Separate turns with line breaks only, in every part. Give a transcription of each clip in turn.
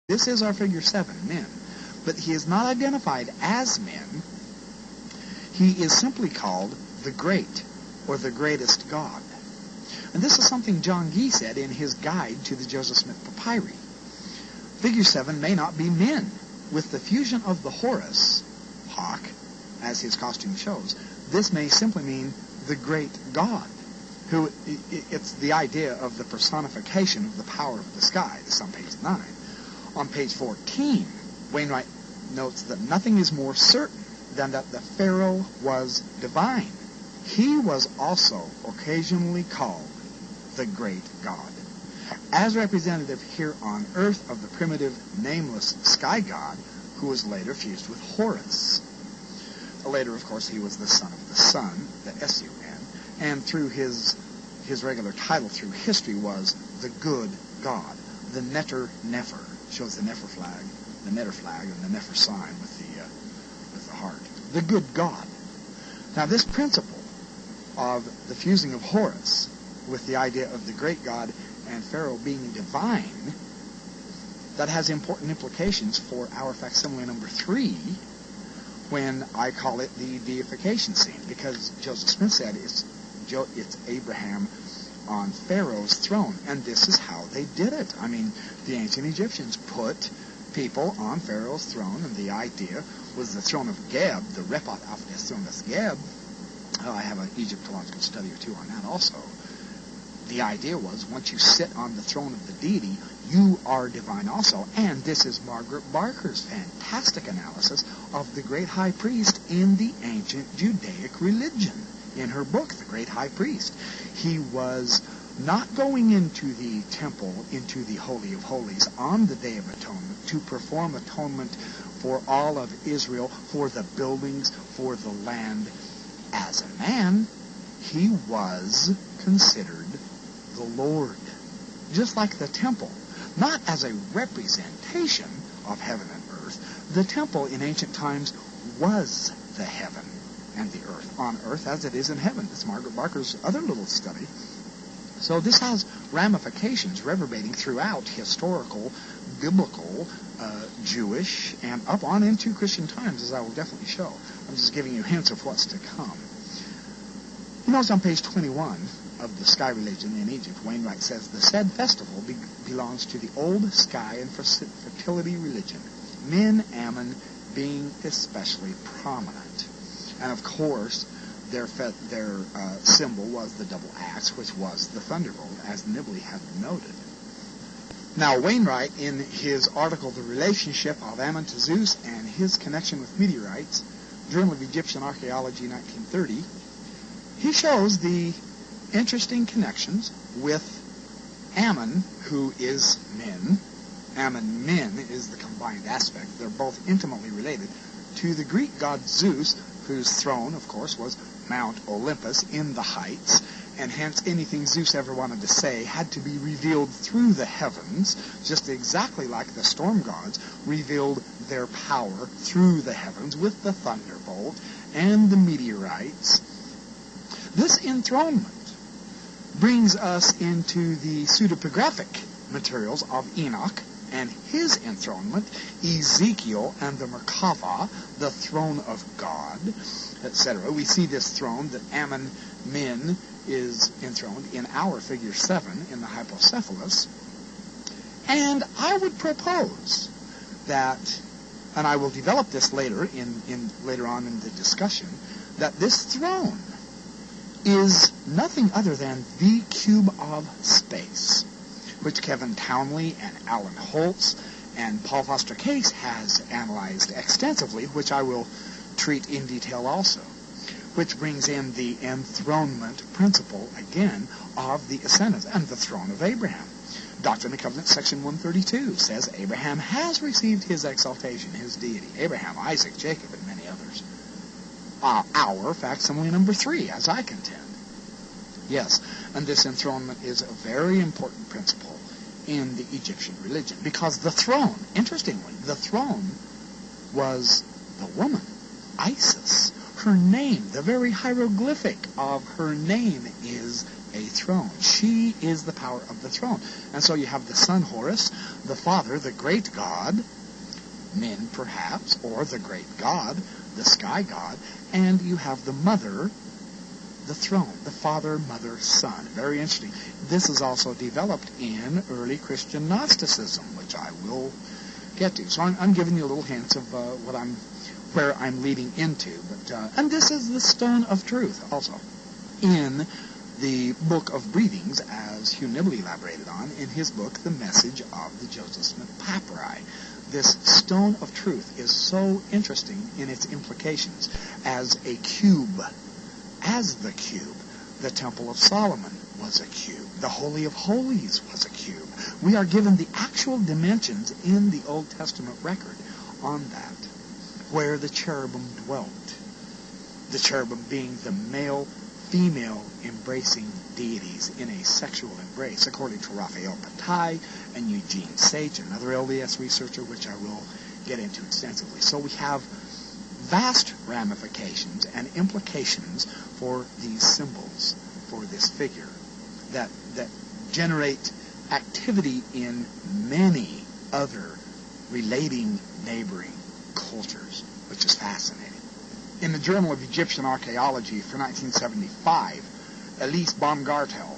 This is our figure 7, men. But he is not identified as men. He is simply called the Great, or the greatest God. And this is something John Gee said in his guide to the Joseph Smith Papyri. Figure 7 may not be men. With the fusion of the Horus, hawk, as his costume shows, this may simply mean the great God, who, it's the idea of the personification of the power of the sky. This is on page 9. On page 14, Wainwright notes that nothing is more certain than that the Pharaoh was divine. He was also occasionally called the great God, as representative here on earth of the primitive nameless sky god who was later fused with Horus. Later, of course, he was the son of the sun, the S-U-N, and through his regular title through history was the good God, the Neter Nefer. Shows the Nefer flag, the Neter flag, and the Nefer sign with the heart. The good God. Now, this principle of the fusing of Horus with the idea of the great God and Pharaoh being divine, that has important implications for our facsimile number 3, when I call it the deification scene, because Joseph Smith said it's Abraham on Pharaoh's throne, and this is how they did it. I mean, the ancient Egyptians put people on Pharaoh's throne, and the idea was the throne of Geb, the Repot Afdes throne of Geb. I have an Egyptological study or two on that also. The idea was, once you sit on the throne of the deity, you are divine also. And this is Margaret Barker's fantastic analysis of the great high priest in the ancient Judaic religion. In her book, The Great High Priest, he was not going into the temple, into the Holy of Holies on the Day of Atonement to perform atonement for all of Israel, for the buildings, for the land. As a man, he was considered the Lord, just like the temple, not as a representation of heaven and earth. The temple in ancient times was the heaven and the earth, on earth as it is in heaven. That's Margaret Barker's other little study. So this has ramifications reverberating throughout historical, biblical, Jewish, and up on into Christian times, as I will definitely show. I'm just giving you hints of what's to come. You notice on page 21 of the sky religion in Egypt, Wainwright says, the said festival belongs to the old sky and fertility religion, men, Ammon, being especially prominent. And of course, their symbol was the double axe, which was the thunderbolt, as Nibley had noted. Now, Wainwright, in his article, The Relationship of Ammon to Zeus and His Connection with Meteorites, Journal of Egyptian Archaeology, 1930, he shows the interesting connections with Ammon, who is men. Ammon, men, is the combined aspect. They're both intimately related to the Greek god Zeus, whose throne, of course, was Mount Olympus in the heights, and hence anything Zeus ever wanted to say had to be revealed through the heavens, just exactly like the storm gods revealed their power through the heavens with the thunderbolt and the meteorites. This enthronement brings us into the pseudepigraphic materials of Enoch and his enthronement, Ezekiel and the Merkava, the throne of God, etc. We see this throne that Ammon, men, is enthroned in our figure 7 in the hypocephalus. And I would propose that, and I will develop this later later on in the discussion, that this throne is nothing other than the cube of space, which Kevin Townley and Alan Holtz and Paul Foster Case has analyzed extensively, which I will treat in detail also, which brings in the enthronement principle, again, of the ascendants and the throne of Abraham. Doctrine and Covenants, section 132, says Abraham has received his exaltation, his deity. Abraham, Isaac, Jacob, and many others. Our facsimile number 3, as I contend. Yes, and this enthronement is a very important principle in the Egyptian religion, because the throne, interestingly, the throne was the woman, Isis. Her name, the very hieroglyphic of her name is a throne. She is the power of the throne. And so you have the son Horus, the father, the great god, Min perhaps, or the great god, the sky god, and you have the mother, the throne, the father, mother, son. Very interesting. This is also developed in early Christian Gnosticism, which I will get to. So I'm giving you a little hints of where I'm leading into. And this is the stone of truth also. In the Book of Breathings, as Hugh Nibley elaborated on in his book, The Message of the Joseph Smith Papyri. This stone of truth is so interesting in its implications as a cube. As the cube, the Temple of Solomon was a cube. The Holy of Holies was a cube. We are given the actual dimensions in the Old Testament record on that, where the cherubim dwelt. The cherubim being the male-female embracing deities in a sexual embrace, according to Raphael Patai and Eugene Sage, another LDS researcher, which I will get into extensively. So we have vast ramifications and implications for these symbols, for this figure, that generate activity in many other relating neighboring cultures, which is fascinating. In the Journal of Egyptian Archaeology for 1975, Elise Baumgartel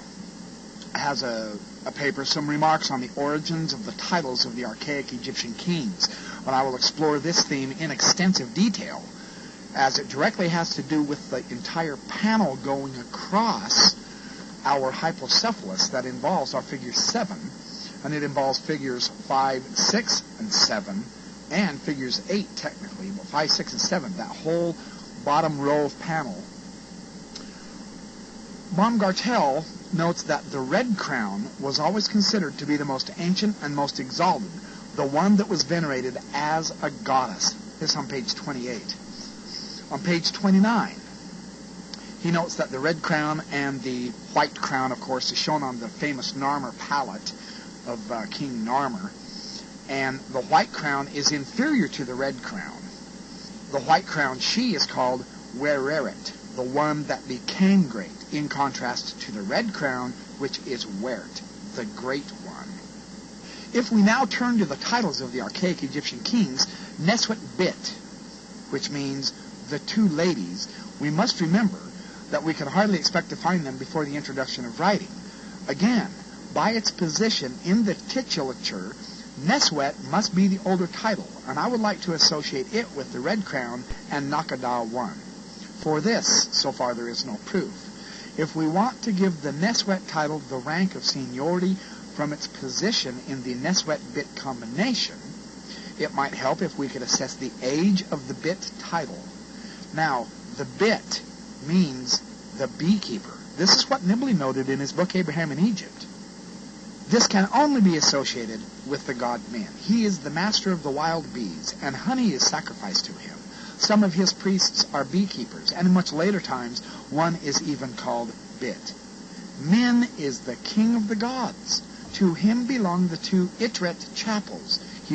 has a paper, some remarks on the origins of the titles of the archaic Egyptian kings. But I will explore this theme in extensive detail, as it directly has to do with the entire panel going across our hypocephalus that involves our figure 7, and it involves figures 5, 6, and 7, and figures 8 technically, but 5, 6, and 7, that whole bottom row of panel. Baumgartel notes that the red crown was always considered to be the most ancient and most exalted, the one that was venerated as a goddess. This on page 28. On page 29, he notes that the red crown and the white crown, of course, is shown on the famous Narmer palette of King Narmer, and the white crown is inferior to the red crown. The white crown, she is called Wereret, the one that became great, in contrast to the red crown, which is Wert, the great one. If we now turn to the titles of the archaic Egyptian kings, Neswet Bit, which means the two ladies, we must remember that we can hardly expect to find them before the introduction of writing. Again, by its position in the titulature, Neswet must be the older title, and I would like to associate it with the red crown and Nakadah I. For this, so far there is no proof. If we want to give the Neswet title the rank of seniority from its position in the Neswet-Bit combination, it might help if we could assess the age of the Bit title. Now, the Bit means the beekeeper. This is what Nibley noted in his book Abraham in Egypt. This can only be associated with the god Min. He is the master of the wild bees, and honey is sacrificed to him. Some of his priests are beekeepers, and in much later times, one is even called Bit. Min is the king of the gods. To him belong the two Itret chapels,